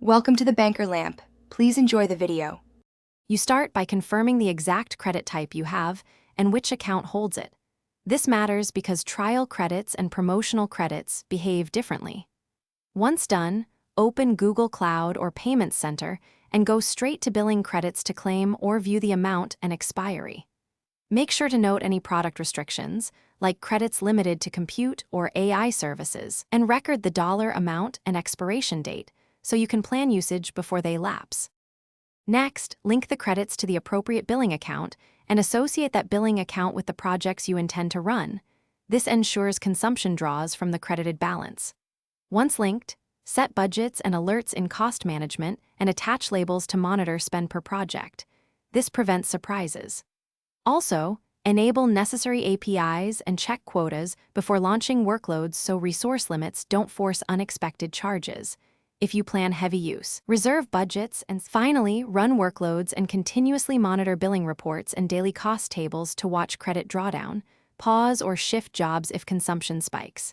Welcome to the Banker Lamp. Please enjoy the video. You start by confirming the exact credit type you have and which account holds it. This matters because trial credits and promotional credits behave differently. Once done, open Google Cloud or Payments Center and go straight to billing credits to claim or view the amount and expiry. Make sure to note any product restrictions, like credits limited to compute or AI services, and record the dollar amount and expiration date so you can plan usage before they lapse. Next, link the credits to the appropriate billing account and associate that billing account with the projects you intend to run. This ensures consumption draws from the credited balance. Once linked, set budgets and alerts in cost management and attach labels to monitor spend per project. This prevents surprises. Also, enable necessary APIs and check quotas before launching workloads so resource limits don't force unexpected charges. If you plan heavy use, reserve budgets, and finally, run workloads and continuously monitor billing reports and daily cost tables to watch credit drawdown, pause or shift jobs if consumption spikes.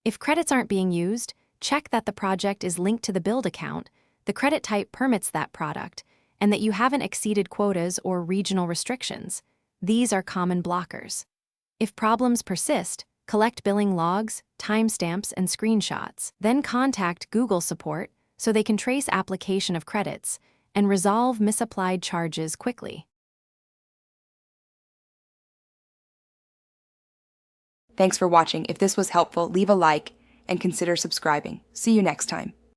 If credits aren't being used, check that the project is linked to the billed account, the credit type permits that product, and that you haven't exceeded quotas or regional restrictions. These are common blockers. If problems persist, collect billing logs, timestamps, and screenshots. Then contact Google support so they can trace application of credits and resolve misapplied charges quickly. Thanks for watching. If this was helpful, leave a like and consider subscribing. See you next time.